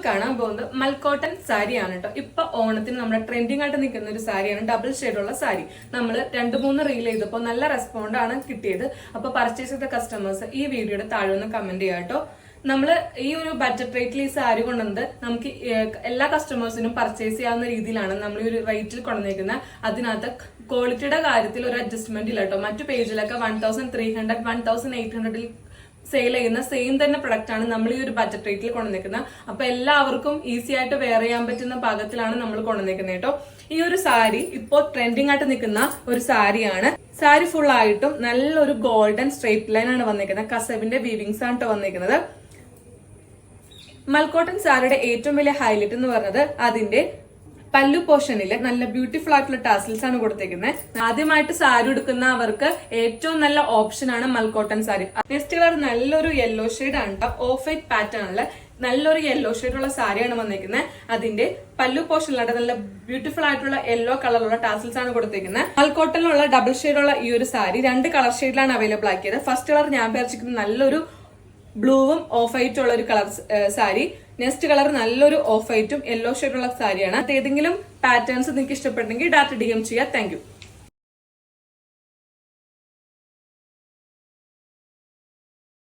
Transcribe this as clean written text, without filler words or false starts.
കാണാൻ പോകുന്നത് മൽക്കോട്ടൻ സാരിയാണ് കേട്ടോ. ഇപ്പൊ ഓണത്തിന് നമ്മുടെ ട്രെൻഡിങ് ആയിട്ട് നിൽക്കുന്ന ഒരു സാരിയാണ്, ഡബിൾ ഷെയ്ഡുള്ള സാരി. നമ്മൾ 2-3 റീൽ ചെയ്തപ്പോൾ നല്ല റെസ്പോണ്ട് ആണ് കിട്ടിയത്. അപ്പൊ പർച്ചേസ് ചെയ്ത കസ്റ്റമേഴ്സ് ഈ വീഡിയോയുടെ താഴെ ഒന്ന് കമന്റ് ചെയ്യാം കേട്ടോ. നമ്മൾ ഈ ഒരു ബഡ്ജറ്റ് റേറ്റിൽ ഈ സാരി കൊണ്ടുവന്നത് നമുക്ക് എല്ലാ കസ്റ്റമേഴ്സിനും പർച്ചേസ് ചെയ്യാവുന്ന രീതിയിലാണ് നമ്മൾ ഈ ഒരു റേറ്റിൽ കൊണ്ടുവന്നിരിക്കുന്നത്. അതിനകത്ത് ക്വാളിറ്റിയുടെ കാര്യത്തിൽ ഒരു അഡ്ജസ്റ്റ്മെന്റ് ഇല്ല കേട്ടോ. മറ്റു പേജിലൊക്കെ 1300 1800 സെയിൽ ചെയ്യുന്ന സെയിം തന്നെ പ്രൊഡക്റ്റ് ആണ് നമ്മൾ ഈ ഒരു ബഡ്ജറ്റ് റേറ്റിൽ കൊണ്ടുവന്നിരിക്കുന്നത്. അപ്പൊ എല്ലാവർക്കും ഈസി ആയിട്ട് വെയർ ചെയ്യാൻ പറ്റുന്ന പാകത്തിലാണ് നമ്മൾ കൊണ്ടുവന്നിരിക്കുന്നത് കേട്ടോ. ഈ ഒരു സാരി ഇപ്പോൾ ട്രെൻഡിങ് ആയിട്ട് നിൽക്കുന്ന ഒരു സാരിയാണ്. സാരി ഫുൾ ആയിട്ടും നല്ലൊരു ഗോൾഡൻ സ്ട്രൈറ്റ് ലൈൻ ആണ് വന്നിരിക്കുന്നത്. കസവിന്റെ വീവിങ്സ് ആണ് കേട്ടോ വന്നിരിക്കുന്നത്. മൽക്കോട്ടൻ സാരിയുടെ ഏറ്റവും വലിയ ഹൈലൈറ്റ് എന്ന് പറഞ്ഞത് അതിന്റെ പല്ലു പോർഷനില് നല്ല ബ്യൂട്ടിഫുൾ ആയിട്ടുള്ള ടാസിൽസ് ആണ് കൊടുത്തിരിക്കുന്നത്. ആദ്യമായിട്ട് സാരി എടുക്കുന്നവർക്ക് ഏറ്റവും നല്ല ഓപ്ഷൻ ആണ് മൽക്കോട്ടൻ സാരി. നെക്സ്റ്റ് കളർ നല്ലൊരു യെല്ലോ ഷെയ്ഡ് ആണ്. ഓഫ് വൈറ്റ് പാറ്റേണില് നല്ലൊരു യെല്ലോ ഷെയ്ഡുള്ള സാരിയാണ് വന്നിരിക്കുന്നത്. അതിന്റെ പല്ലു പോർഷനിലായിട്ട് നല്ല ബ്യൂട്ടിഫുൾ ആയിട്ടുള്ള യെല്ലോ കളറുള്ള ടാസിൽസ് ആണ് കൊടുത്തിരിക്കുന്നത്. മൽക്കോട്ടനിലുള്ള ഡബിൾ ഷെയ്ഡുള്ള ഈ ഒരു സാരി 2 കളർ ഷെയ്ഡിലാണ് അവൈലബിൾ ആക്കിയത്. ഫസ്റ്റ് കളർ ഞാൻ വിചാരിച്ചിരിക്കുന്നത് നല്ലൊരു ബ്ലൂവും ഓഫ് വൈറ്റും ഉള്ള ഒരു കളർ സാരി. നെക്സ്റ്റ് കളർ നല്ലൊരു ഓഫ് വൈറ്റും യെല്ലോ ഷെയ്ഡുള്ള സാരിയാണ്. ഏതെങ്കിലും പാറ്റേൺസ് നിങ്ങൾക്ക് ഇഷ്ടപ്പെട്ടെങ്കിൽ ഡാറ്റ DM ചെയ്യാം. Thank you.